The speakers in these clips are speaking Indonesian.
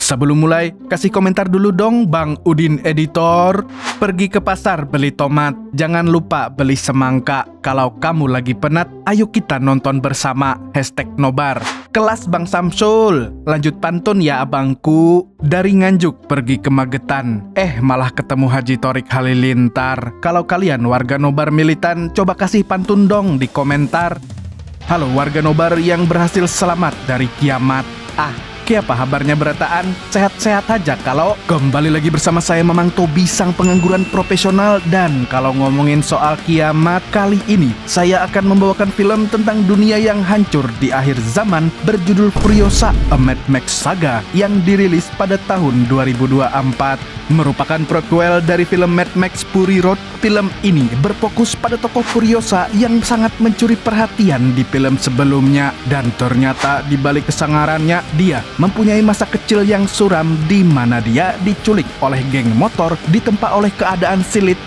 Sebelum mulai, kasih komentar dulu dong Bang Udin Editor. Pergi ke pasar beli tomat, jangan lupa beli semangka. Kalau kamu lagi penat, ayo kita nonton bersama. #nobar. Kelas Bang Samsul, lanjut pantun ya abangku. Dari Nganjuk pergi ke Magetan, malah ketemu Haji Torik Halilintar. Kalau kalian warga nobar militan, coba kasih pantun dong di komentar. Halo warga nobar yang berhasil selamat dari kiamat. Apa kabarnya berataan? Sehat-sehat aja kalau kembali lagi bersama saya Mamang Tobi sang pengangguran profesional. Dan kalau ngomongin soal kiamat, kali ini saya akan membawakan film tentang dunia yang hancur di akhir zaman berjudul Furiosa, A Mad Max Saga yang dirilis pada tahun 2024. Merupakan prequel dari film Mad Max Fury Road. Film ini berfokus pada tokoh Furiosa yang sangat mencuri perhatian di film sebelumnya. Dan ternyata di balik kesangarannya, dia mempunyai masa kecil yang suram di mana dia diculik oleh geng motor, ditempa oleh keadaan sulit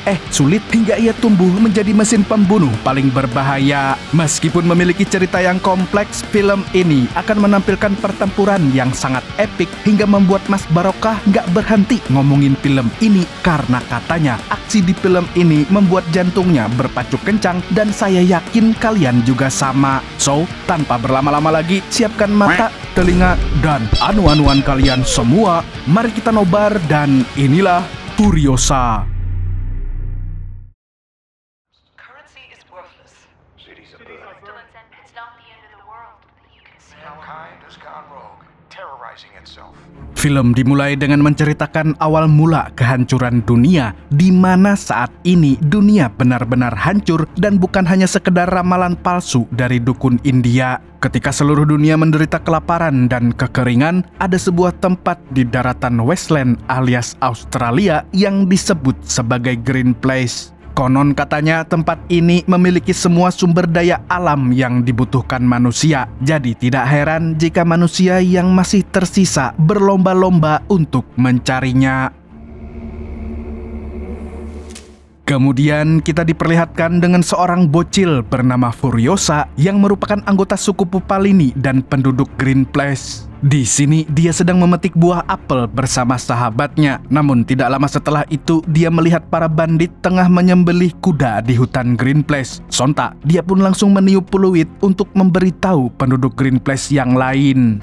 hingga ia tumbuh menjadi mesin pembunuh paling berbahaya. Meskipun memiliki cerita yang kompleks, film ini akan menampilkan pertempuran yang sangat epik hingga membuat Mas Barokah nggak berhenti ngomongin film ini karena katanya aksi di film ini membuat jantungnya berpacu kencang dan saya yakin kalian juga sama. So, tanpa berlama-lama lagi, siapkan mata, telinga, dan anu-anuan kalian semua. Mari kita nobar dan inilah Furiosa. Film dimulai dengan menceritakan awal mula kehancuran dunia, di mana saat ini dunia benar-benar hancur dan bukan hanya sekedar ramalan palsu dari dukun India. Ketika seluruh dunia menderita kelaparan dan kekeringan, ada sebuah tempat di daratan Westland alias Australia yang disebut sebagai Green Place. Konon katanya tempat ini memiliki semua sumber daya alam yang dibutuhkan manusia. Jadi tidak heran jika manusia yang masih tersisa berlomba-lomba untuk mencarinya. Kemudian kita diperlihatkan dengan seorang bocil bernama Furiosa yang merupakan anggota suku Pupalini dan penduduk Green Place. Di sini dia sedang memetik buah apel bersama sahabatnya. Namun tidak lama setelah itu dia melihat para bandit tengah menyembelih kuda di hutan Green Place. Sontak dia pun langsung meniup peluit untuk memberitahu penduduk Green Place yang lain.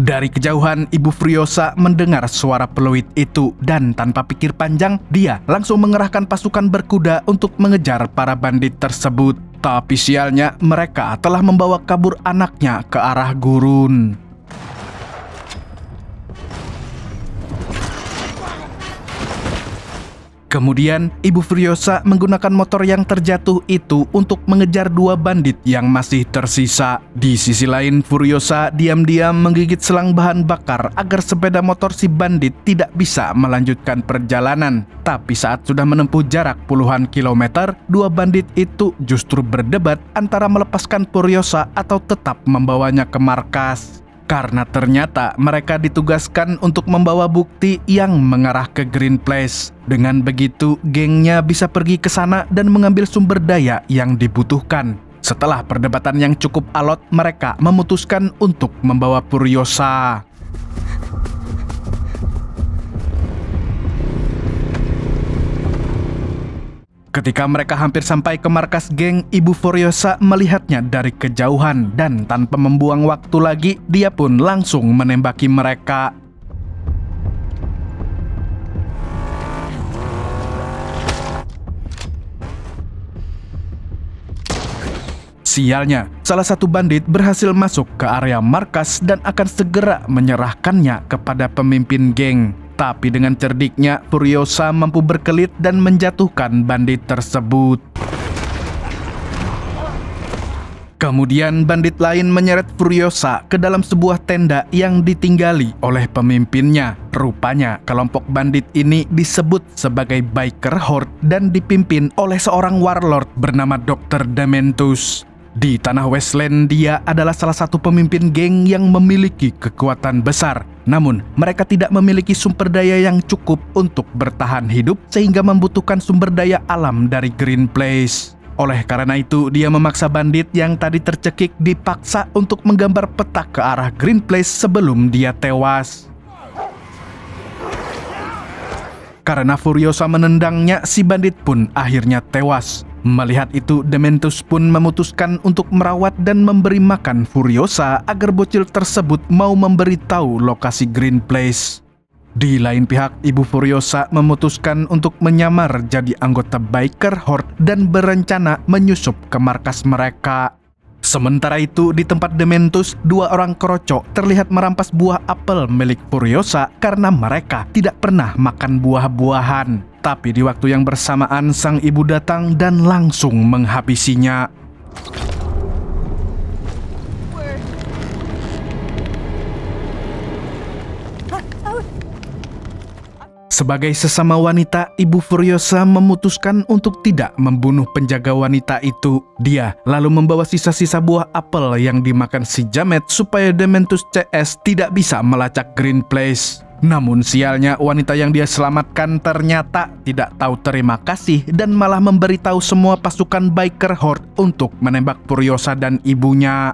Dari kejauhan, Ibu Furiosa mendengar suara peluit itu dan tanpa pikir panjang, dia langsung mengerahkan pasukan berkuda untuk mengejar para bandit tersebut. Tapi sialnya, mereka telah membawa kabur anaknya ke arah gurun. Kemudian, Ibu Furiosa menggunakan motor yang terjatuh itu untuk mengejar dua bandit yang masih tersisa. Di sisi lain, Furiosa diam-diam menggigit selang bahan bakar agar sepeda motor si bandit tidak bisa melanjutkan perjalanan. Tapi saat sudah menempuh jarak puluhan kilometer, dua bandit itu justru berdebat antara melepaskan Furiosa atau tetap membawanya ke markas. Karena ternyata mereka ditugaskan untuk membawa bukti yang mengarah ke Green Place. Dengan begitu, gengnya bisa pergi ke sana dan mengambil sumber daya yang dibutuhkan. Setelah perdebatan yang cukup alot, mereka memutuskan untuk membawa Furiosa. Ketika mereka hampir sampai ke markas geng, Ibu Furiosa melihatnya dari kejauhan dan tanpa membuang waktu lagi, dia pun langsung menembaki mereka. Sialnya, salah satu bandit berhasil masuk ke area markas dan akan segera menyerahkannya kepada pemimpin geng. Tapi dengan cerdiknya, Furiosa mampu berkelit dan menjatuhkan bandit tersebut. Kemudian bandit lain menyeret Furiosa ke dalam sebuah tenda yang ditinggali oleh pemimpinnya. Rupanya kelompok bandit ini disebut sebagai Biker Horde dan dipimpin oleh seorang warlord bernama Dr. Dementus. Di tanah Wasteland, dia adalah salah satu pemimpin geng yang memiliki kekuatan besar. Namun, mereka tidak memiliki sumber daya yang cukup untuk bertahan hidup sehingga membutuhkan sumber daya alam dari Green Place. Oleh karena itu, dia memaksa bandit yang tadi tercekik dipaksa untuk menggambar peta ke arah Green Place sebelum dia tewas. Karena Furiosa menendangnya, si bandit pun akhirnya tewas. Melihat itu, Dementus pun memutuskan untuk merawat dan memberi makan Furiosa agar bocil tersebut mau memberitahu lokasi Green Place. Di lain pihak, ibu Furiosa memutuskan untuk menyamar jadi anggota biker horde dan berencana menyusup ke markas mereka. Sementara itu, di tempat Dementus, dua orang kerocok terlihat merampas buah apel milik Furiosa karena mereka tidak pernah makan buah-buahan. Tapi di waktu yang bersamaan, sang ibu datang dan langsung menghabisinya. Sebagai sesama wanita, ibu Furiosa memutuskan untuk tidak membunuh penjaga wanita itu. Dia lalu membawa sisa-sisa buah apel yang dimakan si Jamet supaya Dementus CS tidak bisa melacak Green Place. Namun sialnya, wanita yang dia selamatkan ternyata tidak tahu terima kasih dan malah memberitahu semua pasukan biker horde untuk menembak Furiosa dan ibunya.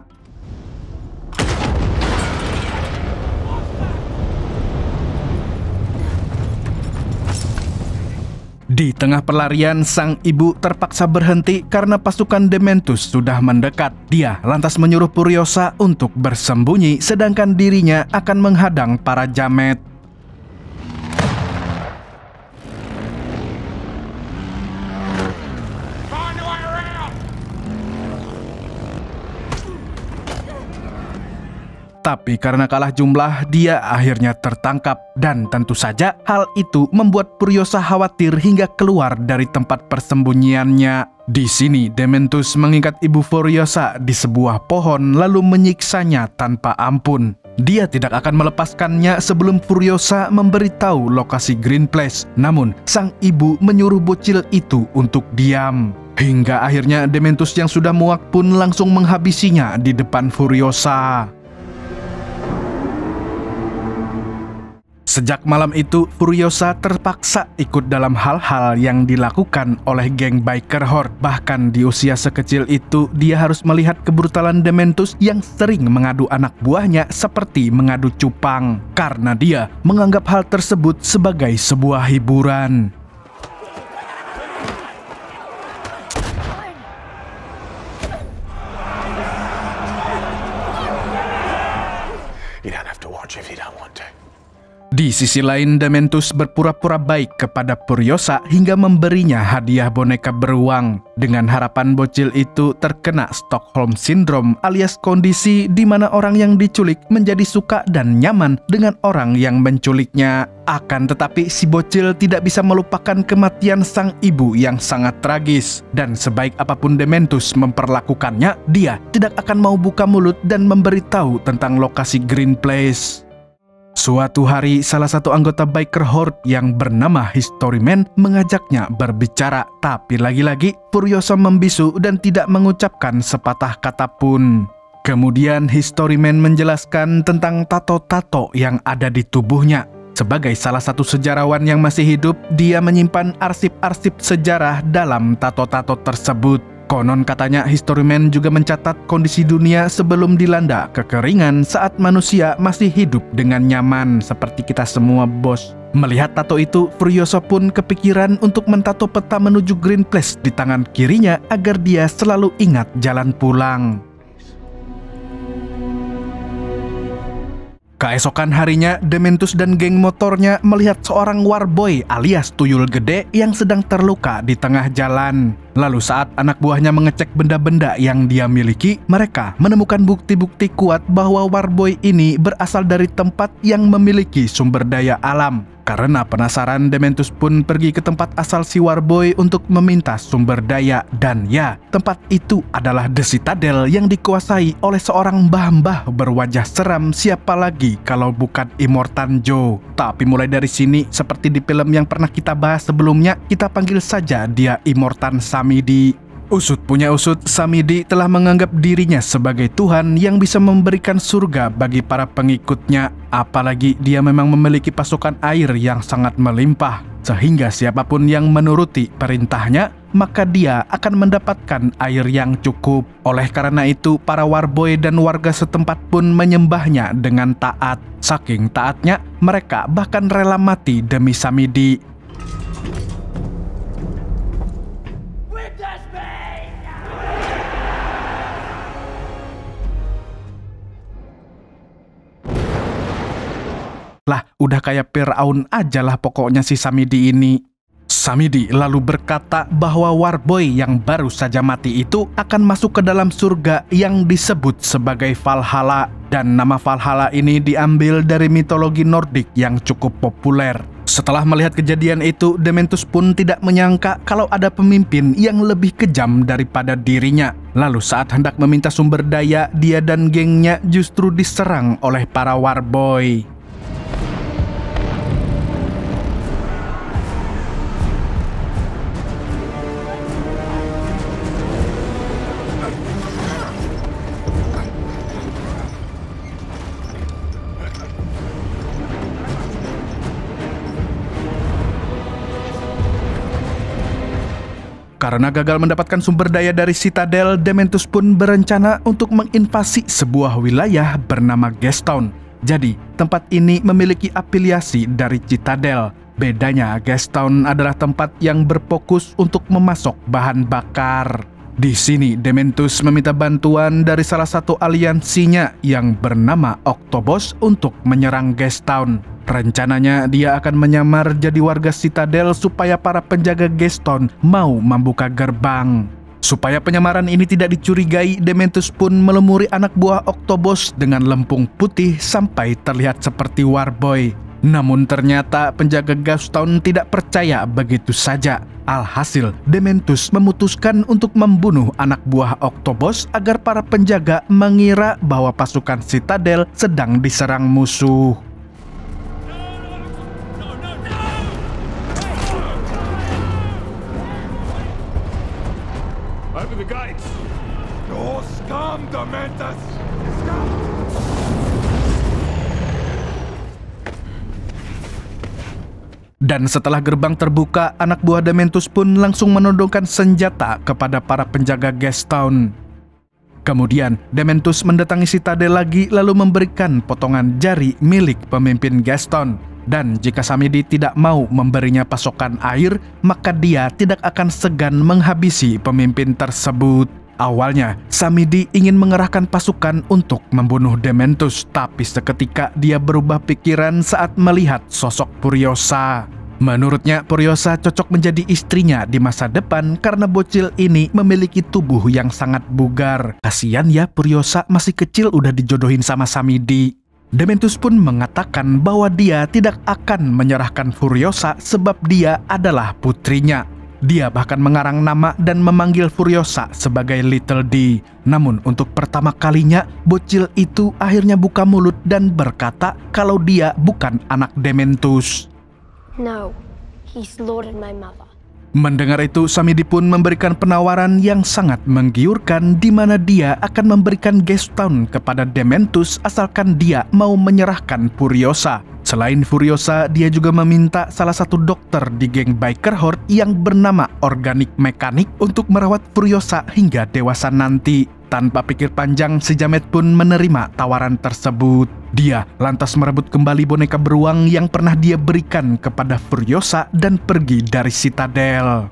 Di tengah pelarian, sang ibu terpaksa berhenti karena pasukan Dementus sudah mendekat. Dia lantas menyuruh Furiosa untuk bersembunyi, sedangkan dirinya akan menghadang para Jamet. Tapi karena kalah jumlah, dia akhirnya tertangkap. Dan tentu saja hal itu membuat Furiosa khawatir hingga keluar dari tempat persembunyiannya. Di sini, Dementus mengikat ibu Furiosa di sebuah pohon lalu menyiksanya tanpa ampun. Dia tidak akan melepaskannya sebelum Furiosa memberitahu lokasi Green Place. Namun, sang ibu menyuruh bocil itu untuk diam. Hingga akhirnya Dementus yang sudah muak pun langsung menghabisinya di depan Furiosa. Sejak malam itu, Furiosa terpaksa ikut dalam hal-hal yang dilakukan oleh geng biker horde. Bahkan di usia sekecil itu, dia harus melihat kebrutalan Dementus yang sering mengadu anak buahnya seperti mengadu cupang. Karena dia menganggap hal tersebut sebagai sebuah hiburan. You don't have to watch if you don't want to. Di sisi lain, Dementus berpura-pura baik kepada Furiosa hingga memberinya hadiah boneka beruang. Dengan harapan bocil itu terkena Stockholm Syndrome alias kondisi di mana orang yang diculik menjadi suka dan nyaman dengan orang yang menculiknya. Akan tetapi si bocil tidak bisa melupakan kematian sang ibu yang sangat tragis. Dan sebaik apapun Dementus memperlakukannya, dia tidak akan mau buka mulut dan memberitahu tentang lokasi Green Place. Suatu hari, salah satu anggota biker horde yang bernama Historyman mengajaknya berbicara. Tapi lagi-lagi, Furiosa membisu dan tidak mengucapkan sepatah kata pun. Kemudian Historyman menjelaskan tentang tato-tato yang ada di tubuhnya. Sebagai salah satu sejarawan yang masih hidup, dia menyimpan arsip-arsip sejarah dalam tato-tato tersebut. Konon katanya Historyman juga mencatat kondisi dunia sebelum dilanda kekeringan saat manusia masih hidup dengan nyaman seperti kita semua, bos. Melihat tato itu, Furiosa pun kepikiran untuk mentato peta menuju Green Place di tangan kirinya agar dia selalu ingat jalan pulang. Keesokan harinya, Dementus dan geng motornya melihat seorang warboy alias tuyul gede yang sedang terluka di tengah jalan. Lalu saat anak buahnya mengecek benda-benda yang dia miliki, mereka menemukan bukti-bukti kuat bahwa warboy ini berasal dari tempat yang memiliki sumber daya alam. Karena penasaran, Dementus pun pergi ke tempat asal si warboy untuk meminta sumber daya. Dan ya, tempat itu adalah The Citadel yang dikuasai oleh seorang mbah-mbah berwajah seram, siapa lagi kalau bukan Immortan Joe. Tapi mulai dari sini, seperti di film yang pernah kita bahas sebelumnya, kita panggil saja dia Immortan Samidi. Usut punya usut, Samidi telah menganggap dirinya sebagai Tuhan yang bisa memberikan surga bagi para pengikutnya. Apalagi dia memang memiliki pasokan air yang sangat melimpah, sehingga siapapun yang menuruti perintahnya, maka dia akan mendapatkan air yang cukup. Oleh karena itu, para warboy dan warga setempat pun menyembahnya dengan taat. Saking taatnya, mereka bahkan rela mati demi Samidi. Lah, udah kayak Firaun aja lah pokoknya si Samidi ini. Samidi lalu berkata bahwa warboy yang baru saja mati itu akan masuk ke dalam surga yang disebut sebagai Valhalla. Dan nama Valhalla ini diambil dari mitologi Nordik yang cukup populer. Setelah melihat kejadian itu, Dementus pun tidak menyangka kalau ada pemimpin yang lebih kejam daripada dirinya. Lalu saat hendak meminta sumber daya, dia dan gengnya justru diserang oleh para warboy. Karena gagal mendapatkan sumber daya dari Citadel, Dementus pun berencana untuk menginvasi sebuah wilayah bernama Gastown. Jadi, tempat ini memiliki afiliasi dari Citadel. Bedanya, Gastown adalah tempat yang berfokus untuk memasok bahan bakar. Di sini, Dementus meminta bantuan dari salah satu aliansinya yang bernama Octobos untuk menyerang Gastown. Rencananya dia akan menyamar jadi warga Citadel supaya para penjaga Gastown mau membuka gerbang. Supaya penyamaran ini tidak dicurigai, Dementus pun melumuri anak buah Octobos dengan lempung putih sampai terlihat seperti warboy. Namun ternyata penjaga Gastown tidak percaya begitu saja. Alhasil, Dementus memutuskan untuk membunuh anak buah Octobos agar para penjaga mengira bahwa pasukan Citadel sedang diserang musuh. Open the gates! No scum, Dementus! Dan setelah gerbang terbuka, anak buah Dementus pun langsung menodongkan senjata kepada para penjaga Gastown. Kemudian, Dementus mendatangi Citadel lagi lalu memberikan potongan jari milik pemimpin Gastown. Dan jika Samidi tidak mau memberinya pasokan air, maka dia tidak akan segan menghabisi pemimpin tersebut. Awalnya, Samidi ingin mengerahkan pasukan untuk membunuh Dementus, tapi seketika dia berubah pikiran saat melihat sosok Furiosa. Menurutnya, Furiosa cocok menjadi istrinya di masa depan karena bocil ini memiliki tubuh yang sangat bugar. Kasian ya, Furiosa masih kecil udah dijodohin sama Samidi. Dementus pun mengatakan bahwa dia tidak akan menyerahkan Furiosa sebab dia adalah putrinya. Dia bahkan mengarang nama dan memanggil Furiosa sebagai Little D. Namun untuk pertama kalinya, bocil itu akhirnya buka mulut dan berkata kalau dia bukan anak Dementus. No, he slaughtered my mother. Mendengar itu, Samidi pun memberikan penawaran yang sangat menggiurkan di mana dia akan memberikan Gastown kepada Dementus asalkan dia mau menyerahkan Furiosa. Selain Furiosa, dia juga meminta salah satu dokter di geng Biker Horde yang bernama Organic Mechanic untuk merawat Furiosa hingga dewasa nanti. Tanpa pikir panjang, si Jamet pun menerima tawaran tersebut. Dia lantas merebut kembali boneka beruang yang pernah dia berikan kepada Furiosa dan pergi dari Citadel.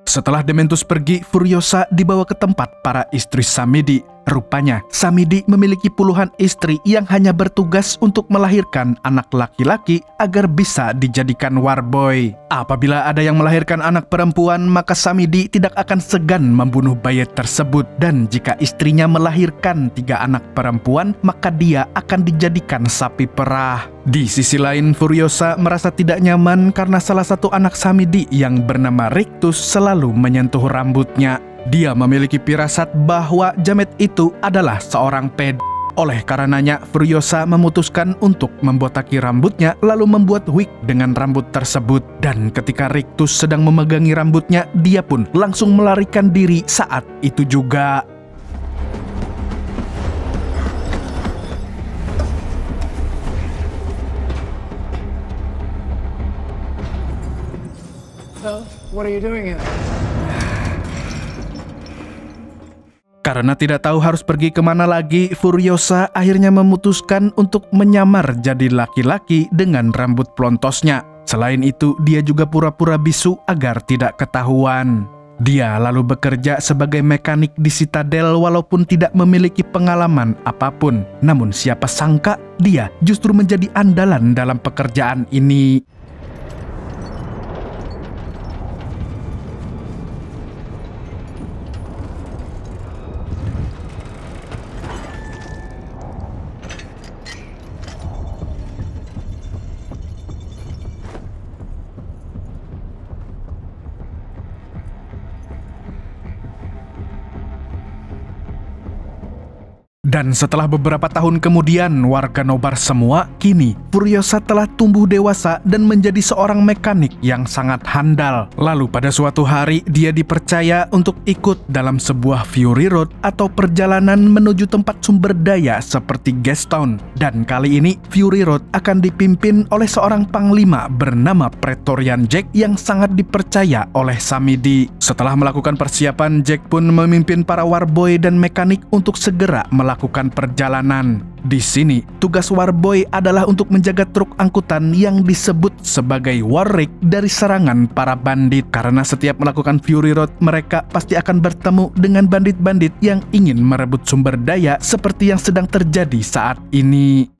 Setelah Dementus pergi, Furiosa dibawa ke tempat para istri Samidi. Rupanya, Samidi memiliki puluhan istri yang hanya bertugas untuk melahirkan anak laki-laki agar bisa dijadikan warboy. Apabila ada yang melahirkan anak perempuan, maka Samidi tidak akan segan membunuh bayi tersebut. Dan jika istrinya melahirkan 3 anak perempuan, maka dia akan dijadikan sapi perah. Di sisi lain, Furiosa merasa tidak nyaman karena salah satu anak Samidi yang bernama Rictus selalu menyentuh rambutnya. Dia memiliki firasat bahwa Jamet itu adalah seorang ped. Oleh karenanya, Furiosa memutuskan untuk membotaki rambutnya lalu membuat wig dengan rambut tersebut. Dan ketika Rictus sedang memegangi rambutnya, dia pun langsung melarikan diri saat itu juga. So, what are you doing here? Karena tidak tahu harus pergi kemana lagi, Furiosa akhirnya memutuskan untuk menyamar jadi laki-laki dengan rambut plontosnya. Selain itu, dia juga pura-pura bisu agar tidak ketahuan. Dia lalu bekerja sebagai mekanik di Citadel walaupun tidak memiliki pengalaman apapun. Namun siapa sangka dia justru menjadi andalan dalam pekerjaan ini. Dan setelah beberapa tahun kemudian, warga nobar semua, kini Furiosa telah tumbuh dewasa dan menjadi seorang mekanik yang sangat handal. Lalu pada suatu hari, dia dipercaya untuk ikut dalam sebuah Fury Road atau perjalanan menuju tempat sumber daya seperti Gastown. Dan kali ini, Fury Road akan dipimpin oleh seorang panglima bernama Praetorian Jack yang sangat dipercaya oleh Samidi. Setelah melakukan persiapan, Jack pun memimpin para warboy dan mekanik untuk segera melakukan perjalanan. Di sini, tugas warboy adalah untuk menjaga truk angkutan yang disebut sebagai war rig dari serangan para bandit. Karena setiap melakukan Fury Road, mereka pasti akan bertemu dengan bandit-bandit yang ingin merebut sumber daya seperti yang sedang terjadi saat ini.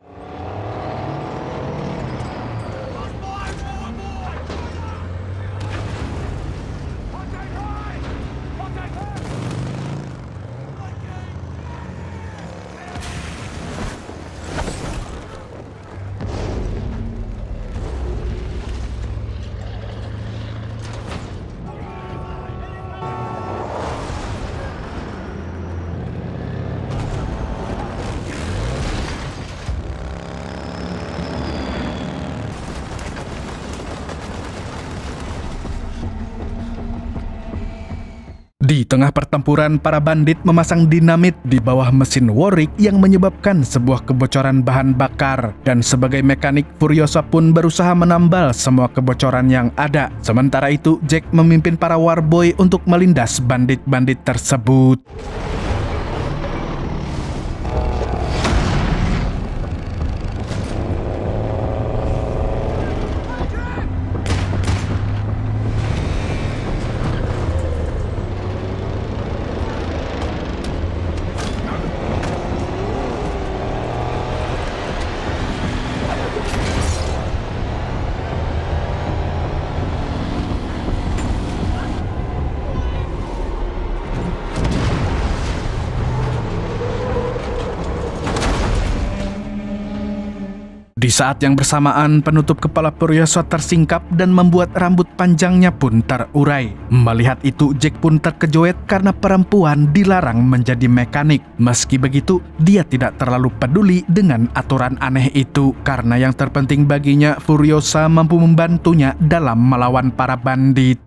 Di tengah pertempuran, para bandit memasang dinamit di bawah mesin Warwick yang menyebabkan sebuah kebocoran bahan bakar. Dan sebagai mekanik, Furiosa pun berusaha menambal semua kebocoran yang ada. Sementara itu, Jack memimpin para warboy untuk melindas bandit-bandit tersebut. Di saat yang bersamaan, penutup kepala Furiosa tersingkap dan membuat rambut panjangnya pun terurai. Melihat itu, Jack pun terkejoet karena perempuan dilarang menjadi mekanik. Meski begitu, dia tidak terlalu peduli dengan aturan aneh itu, karena yang terpenting baginya, Furiosa mampu membantunya dalam melawan para bandit.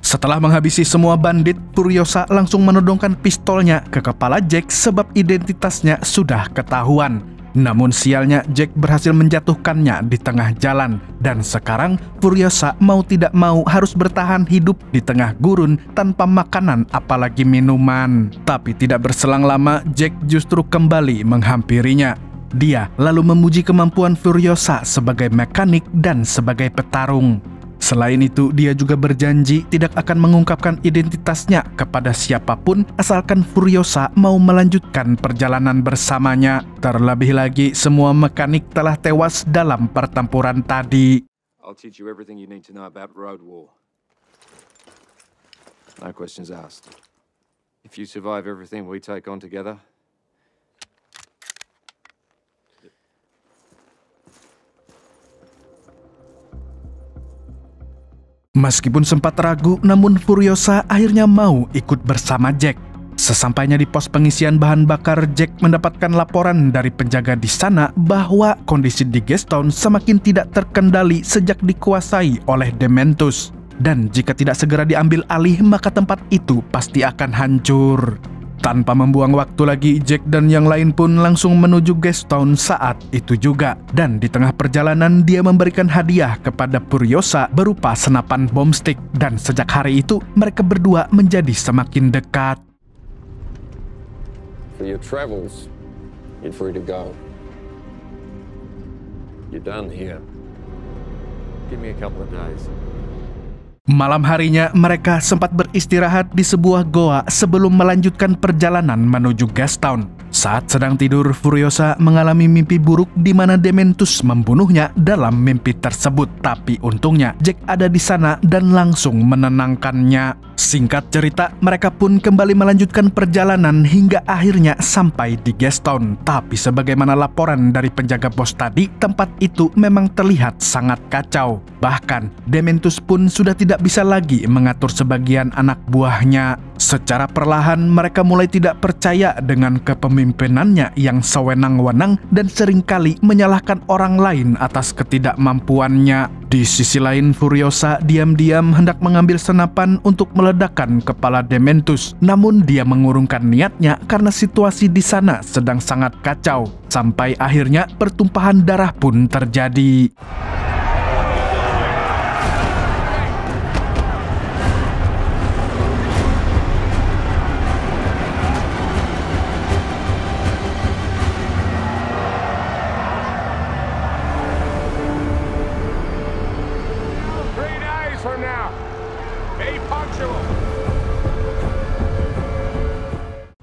Setelah menghabisi semua bandit, Furiosa langsung menodongkan pistolnya ke kepala Jack sebab identitasnya sudah ketahuan. Namun sialnya, Jack berhasil menjatuhkannya di tengah jalan. Dan sekarang Furiosa mau tidak mau harus bertahan hidup di tengah gurun tanpa makanan apalagi minuman. Tapi tidak berselang lama, Jack justru kembali menghampirinya. Dia lalu memuji kemampuan Furiosa sebagai mekanik dan sebagai petarung. Selain itu, dia juga berjanji tidak akan mengungkapkan identitasnya kepada siapapun asalkan Furiosa mau melanjutkan perjalanan bersamanya. Terlebih lagi, semua mekanik telah tewas dalam pertempuran tadi. I'll teach you everything you need to know about Road War. No questions asked. If you survive everything we take on together, Meskipun sempat ragu, namun Furiosa akhirnya mau ikut bersama Jack. Sesampainya di pos pengisian bahan bakar, Jack mendapatkan laporan dari penjaga di sana bahwa kondisi di Gastown semakin tidak terkendali sejak dikuasai oleh Dementus. Dan jika tidak segera diambil alih, maka tempat itu pasti akan hancur. Tanpa membuang waktu lagi, Jack dan yang lain pun langsung menuju Gastown saat itu juga. Dan di tengah perjalanan, dia memberikan hadiah kepada Furiosa berupa senapan bom stick. Dan sejak hari itu, mereka berdua menjadi semakin dekat. for your travels, you're free to go. You're done here. Give me a couple of days. Malam harinya, mereka sempat beristirahat di sebuah goa sebelum melanjutkan perjalanan menuju Gastown. Saat sedang tidur, Furiosa mengalami mimpi buruk di mana Dementus membunuhnya dalam mimpi tersebut. Tapi untungnya, Jack ada di sana dan langsung menenangkannya. Singkat cerita, mereka pun kembali melanjutkan perjalanan hingga akhirnya sampai di Gastown. Tapi sebagaimana laporan dari penjaga pos tadi, tempat itu memang terlihat sangat kacau. Bahkan, Dementus pun sudah tidak bisa lagi mengatur sebagian anak buahnya. Secara perlahan, mereka mulai tidak percaya dengan kepemimpinannya yang sewenang-wenang dan seringkali menyalahkan orang lain atas ketidakmampuannya. Di sisi lain, Furiosa diam-diam hendak mengambil senapan untuk meledakkan kepala Dementus. Namun dia mengurungkan niatnya karena situasi di sana sedang sangat kacau. Sampai akhirnya pertumpahan darah pun terjadi.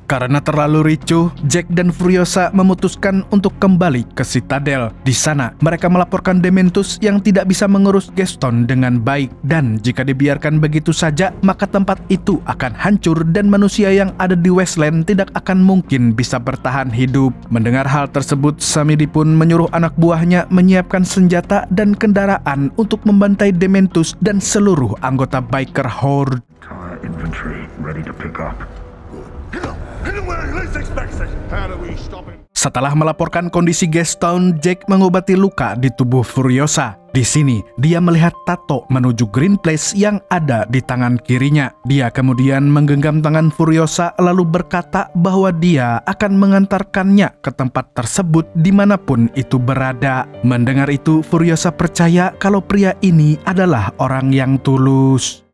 Karena terlalu ricuh, Jack dan Furiosa memutuskan untuk kembali ke Citadel. Di sana, mereka melaporkan Dementus yang tidak bisa mengurus Gastown dengan baik. Dan jika dibiarkan begitu saja, maka tempat itu akan hancur dan manusia yang ada di Wasteland tidak akan mungkin bisa bertahan hidup. Mendengar hal tersebut, Samidi pun menyuruh anak buahnya menyiapkan senjata dan kendaraan untuk membantai Dementus dan seluruh anggota Biker Horde. Infantry ready to pick up. Setelah melaporkan kondisi Gastown, Jack mengobati luka di tubuh Furiosa. Di sini, dia melihat tato menuju Green Place yang ada di tangan kirinya. Dia kemudian menggenggam tangan Furiosa lalu berkata bahwa dia akan mengantarkannya ke tempat tersebut dimanapun itu berada. Mendengar itu, Furiosa percaya kalau pria ini adalah orang yang tulus.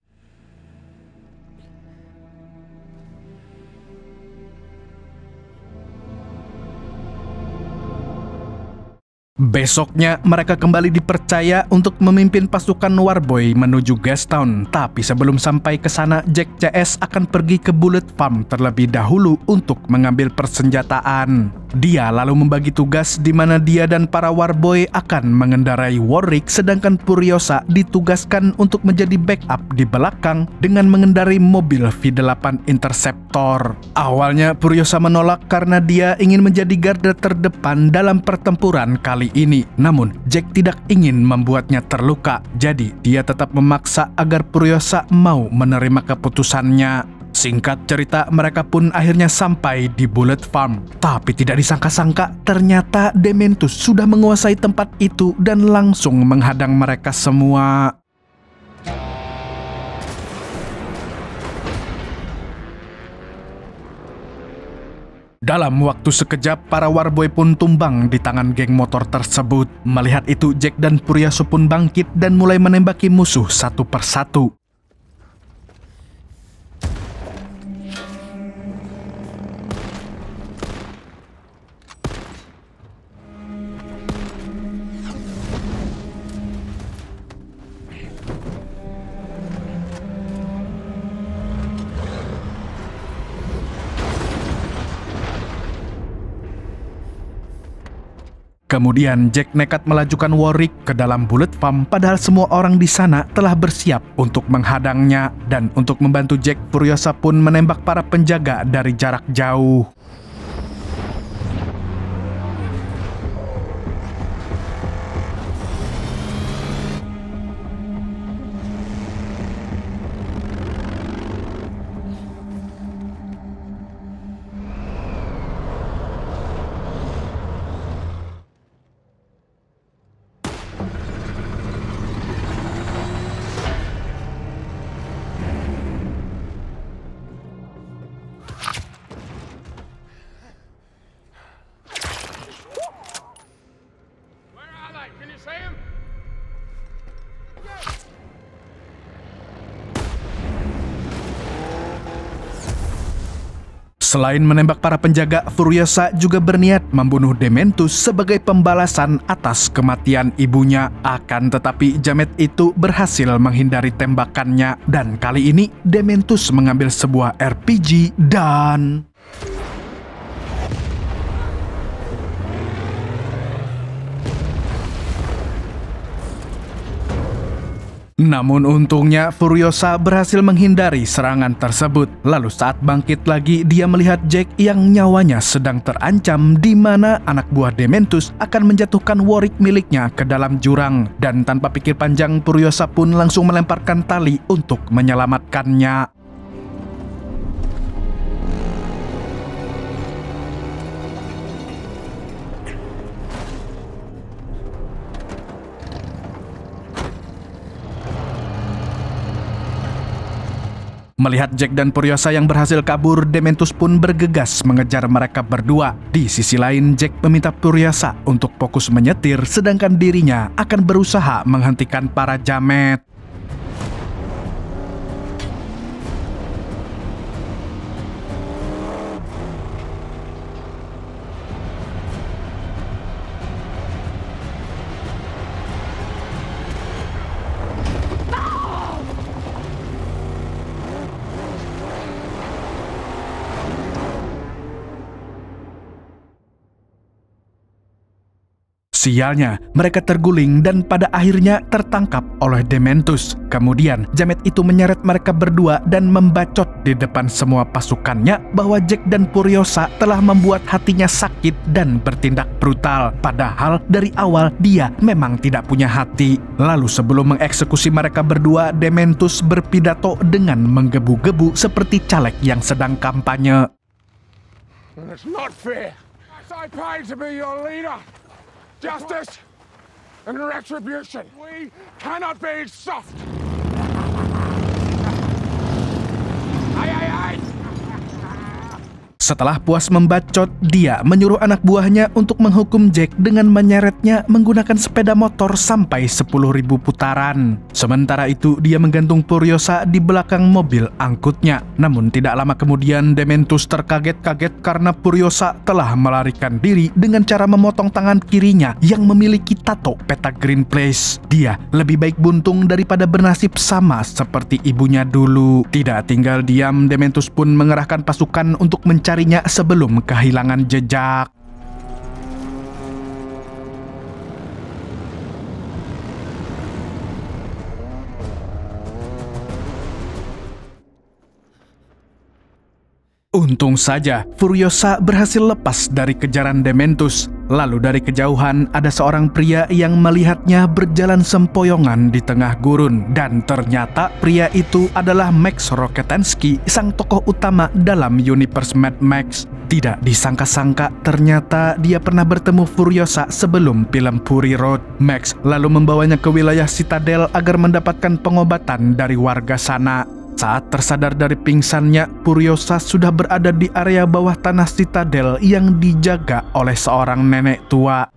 Besoknya, mereka kembali dipercaya untuk memimpin pasukan Warboy menuju Gastown. Tapi sebelum sampai ke sana, Jack CS akan pergi ke Bullet Farm terlebih dahulu untuk mengambil persenjataan. Dia lalu membagi tugas di mana dia dan para Warboy akan mengendarai Warwick, sedangkan Furiosa ditugaskan untuk menjadi backup di belakang dengan mengendarai mobil V8 Interceptor. Awalnya, Furiosa menolak karena dia ingin menjadi garda terdepan dalam pertempuran kali ini. Namun, Jack tidak ingin membuatnya terluka. Jadi, dia tetap memaksa agar Furiosa mau menerima keputusannya. Singkat cerita, mereka pun akhirnya sampai di Bullet Farm. Tapi tidak disangka-sangka, ternyata Dementus sudah menguasai tempat itu dan langsung menghadang mereka semua. Dalam waktu sekejap, para Warboy pun tumbang di tangan geng motor tersebut. Melihat itu, Jack dan Furiosa pun bangkit dan mulai menembaki musuh satu persatu. Kemudian Jack nekat melajukan Warwick ke dalam bullet farm padahal semua orang di sana telah bersiap untuk menghadangnya. Dan untuk membantu Jack, Furiosa pun menembak para penjaga dari jarak jauh. Selain menembak para penjaga, Furiosa juga berniat membunuh Dementus sebagai pembalasan atas kematian ibunya. Akan tetapi jamet itu berhasil menghindari tembakannya. Dan kali ini Dementus mengambil sebuah RPG dan... Namun untungnya Furiosa berhasil menghindari serangan tersebut. Lalu saat bangkit lagi, dia melihat Jack yang nyawanya sedang terancam, di mana anak buah Dementus akan menjatuhkan Warwick miliknya ke dalam jurang. Dan tanpa pikir panjang, Furiosa pun langsung melemparkan tali untuk menyelamatkannya. Melihat Jack dan Furiosa yang berhasil kabur, Dementus pun bergegas mengejar mereka berdua. Di sisi lain, Jack meminta Furiosa untuk fokus menyetir, sedangkan dirinya akan berusaha menghentikan para jamet. Sialnya, mereka terguling dan pada akhirnya tertangkap oleh Dementus. Kemudian, jamet itu menyeret mereka berdua dan membacot di depan semua pasukannya bahwa Jack dan Furiosa telah membuat hatinya sakit dan bertindak brutal. Padahal dari awal dia memang tidak punya hati. Lalu sebelum mengeksekusi mereka berdua, Dementus berpidato dengan menggebu-gebu seperti caleg yang sedang kampanye. It's not fair. I paid to be your leader. Justice and retribution. We cannot be soft. Setelah puas membacot, dia menyuruh anak buahnya untuk menghukum Jack dengan menyeretnya menggunakan sepeda motor sampai 10.000 putaran. Sementara itu, dia menggantung Furiosa di belakang mobil angkutnya. Namun tidak lama kemudian, Dementus terkaget-kaget karena Furiosa telah melarikan diri dengan cara memotong tangan kirinya yang memiliki tato peta Green Place. Dia lebih baik buntung daripada bernasib sama seperti ibunya dulu. Tidak tinggal diam, Dementus pun mengerahkan pasukan untuk mencarinya sebelum kehilangan jejak. Untung saja, Furiosa berhasil lepas dari kejaran Dementus. Lalu dari kejauhan, ada seorang pria yang melihatnya berjalan sempoyongan di tengah gurun. Dan ternyata pria itu adalah Max Rokitansky, sang tokoh utama dalam universe Mad Max. Tidak disangka-sangka, ternyata dia pernah bertemu Furiosa sebelum film Fury Road. Max lalu membawanya ke wilayah Citadel agar mendapatkan pengobatan dari warga sana. Saat tersadar dari pingsannya, Furiosa sudah berada di area bawah tanah Citadel yang dijaga oleh seorang nenek tua.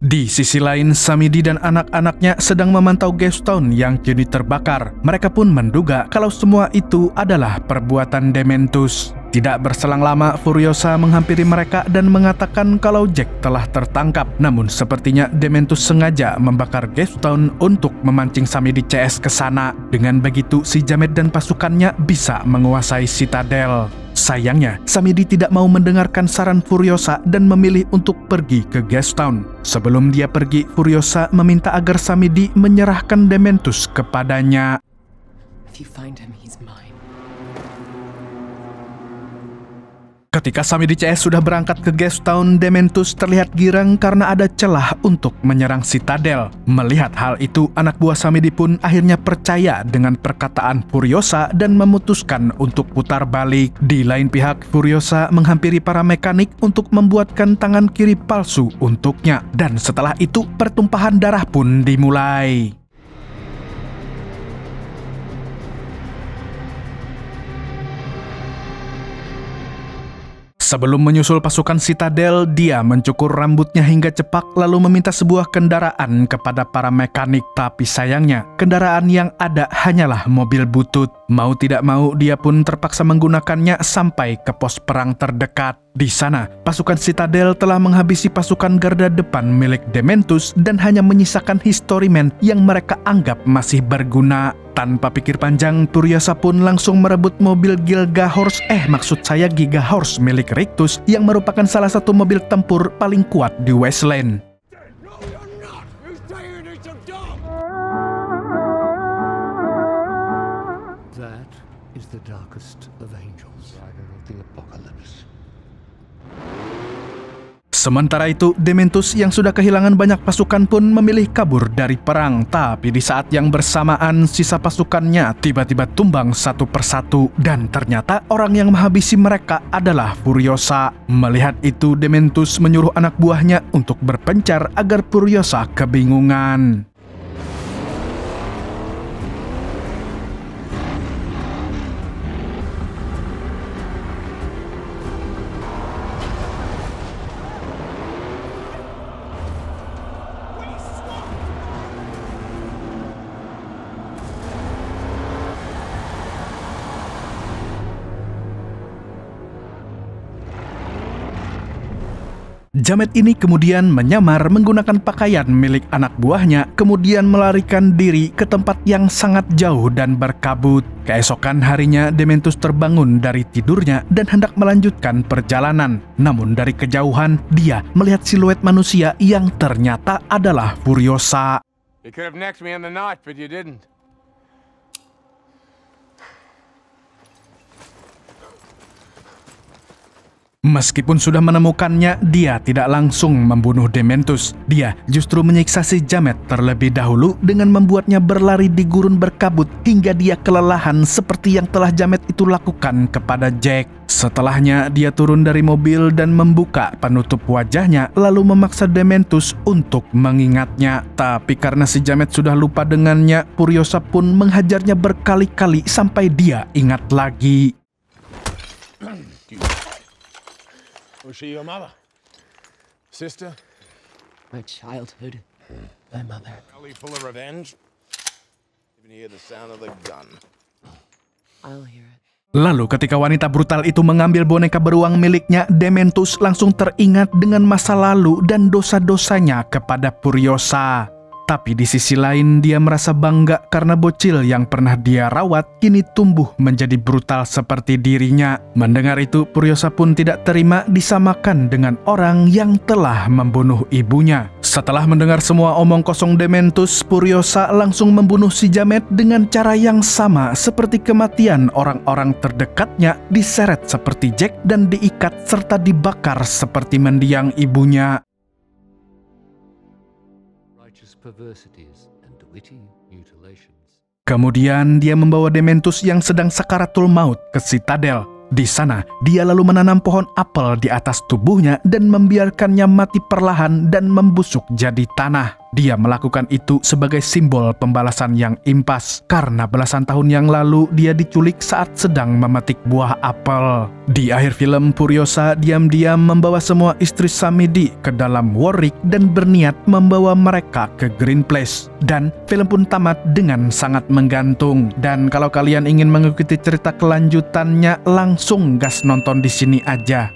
Di sisi lain, Samidi dan anak-anaknya sedang memantau Gravestone yang kini terbakar. Mereka pun menduga kalau semua itu adalah perbuatan Dementus. Tidak berselang lama, Furiosa menghampiri mereka dan mengatakan kalau Jack telah tertangkap. Namun sepertinya Dementus sengaja membakar Gravestone untuk memancing Samidi CS ke sana. Dengan begitu, si jamet dan pasukannya bisa menguasai Citadel. Sayangnya, Samedi tidak mau mendengarkan saran Furiosa dan memilih untuk pergi ke Gastown. Sebelum dia pergi, Furiosa meminta agar Samedi menyerahkan Dementus kepadanya. If you find him, he's mine. Ketika Samedi CS sudah berangkat ke Gastown, Dementus terlihat girang karena ada celah untuk menyerang Citadel. Melihat hal itu, anak buah Samedi pun akhirnya percaya dengan perkataan Furiosa dan memutuskan untuk putar balik. Di lain pihak, Furiosa menghampiri para mekanik untuk membuatkan tangan kiri palsu untuknya. Dan setelah itu, pertumpahan darah pun dimulai. Sebelum menyusul pasukan Citadel, dia mencukur rambutnya hingga cepak lalu meminta sebuah kendaraan kepada para mekanik. Tapi sayangnya, kendaraan yang ada hanyalah mobil butut. Mau tidak mau, dia pun terpaksa menggunakannya sampai ke pos perang terdekat. Di sana, pasukan Citadel telah menghabisi pasukan garda depan milik Dementus dan hanya menyisakan historimen yang mereka anggap masih berguna. Tanpa pikir panjang, Furiosa pun langsung merebut mobil Gigahorse milik Rictus yang merupakan salah satu mobil tempur paling kuat di Wasteland. That is the darkest of angels, rider of the apocalypse. Sementara itu, Dementus yang sudah kehilangan banyak pasukan pun memilih kabur dari perang. Tapi di saat yang bersamaan, sisa pasukannya tiba-tiba tumbang satu persatu. Dan ternyata orang yang menghabisi mereka adalah Furiosa. Melihat itu, Dementus menyuruh anak buahnya untuk berpencar agar Furiosa kebingungan. Jamet ini kemudian menyamar menggunakan pakaian milik anak buahnya, kemudian melarikan diri ke tempat yang sangat jauh dan berkabut. Keesokan harinya, Dementus terbangun dari tidurnya dan hendak melanjutkan perjalanan. Namun dari kejauhan, dia melihat siluet manusia yang ternyata adalah Furiosa. You could have necked me in the night, but you didn't. Meskipun sudah menemukannya, dia tidak langsung membunuh Dementus. Dia justru menyiksa si Jamet terlebih dahulu dengan membuatnya berlari di gurun berkabut hingga dia kelelahan seperti yang telah Jamet itu lakukan kepada Jack. Setelahnya, dia turun dari mobil dan membuka penutup wajahnya lalu memaksa Dementus untuk mengingatnya. Tapi karena si Jamet sudah lupa dengannya, Furiosa pun menghajarnya berkali-kali sampai dia ingat lagi. Was she your mother? Sister? My childhood. My mother. Belly full of revenge? Even hear the sound of the gun. I'll hear it. Lalu ketika wanita brutal itu mengambil boneka beruang miliknya, Dementus langsung teringat dengan masa lalu dan dosa-dosanya kepada Furiosa. Tapi di sisi lain, dia merasa bangga karena bocil yang pernah dia rawat kini tumbuh menjadi brutal seperti dirinya. Mendengar itu, Furiosa pun tidak terima disamakan dengan orang yang telah membunuh ibunya. Setelah mendengar semua omong kosong Dementus, Furiosa langsung membunuh si Jamet dengan cara yang sama seperti kematian orang-orang terdekatnya, diseret seperti Jack dan diikat serta dibakar seperti mendiang ibunya. Perversities and witty mutilations. Kemudian dia membawa Dementus yang sedang sakaratul maut ke Citadel. Di sana, dia lalu menanam pohon apel di atas tubuhnya dan membiarkannya mati perlahan dan membusuk jadi tanah. Dia melakukan itu sebagai simbol pembalasan yang impas, karena belasan tahun yang lalu dia diculik saat sedang memetik buah apel. Di akhir film, Furiosa diam-diam membawa semua istri Samedi ke dalam Warwick dan berniat membawa mereka ke Green Place. Dan film pun tamat dengan sangat menggantung. Dan kalau kalian ingin mengikuti cerita kelanjutannya, langsung gas nonton di sini aja.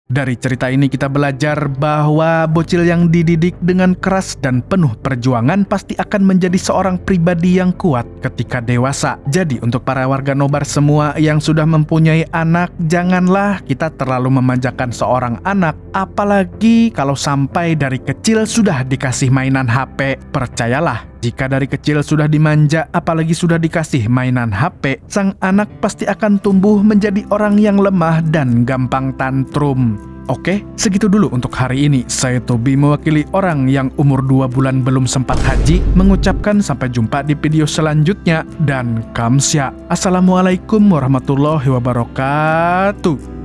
Dari cerita ini kita belajar bahwa bocil yang dididik dengan keras dan penuh perjuangan pasti akan menjadi seorang pribadi yang kuat ketika dewasa. Jadi untuk para warga nobar semua yang sudah mempunyai anak, janganlah kita terlalu memanjakan seorang anak, apalagi kalau sampai dari kecil sudah dikasih mainan HP. Percayalah, jika dari kecil sudah dimanja, apalagi sudah dikasih mainan HP, sang anak pasti akan tumbuh menjadi orang yang lemah dan gampang tantrum. Oke, segitu dulu untuk hari ini. Saya Tobi mewakili orang yang umur 2 bulan belum sempat haji, mengucapkan sampai jumpa di video selanjutnya, dan kamsya. Assalamualaikum warahmatullahi wabarakatuh.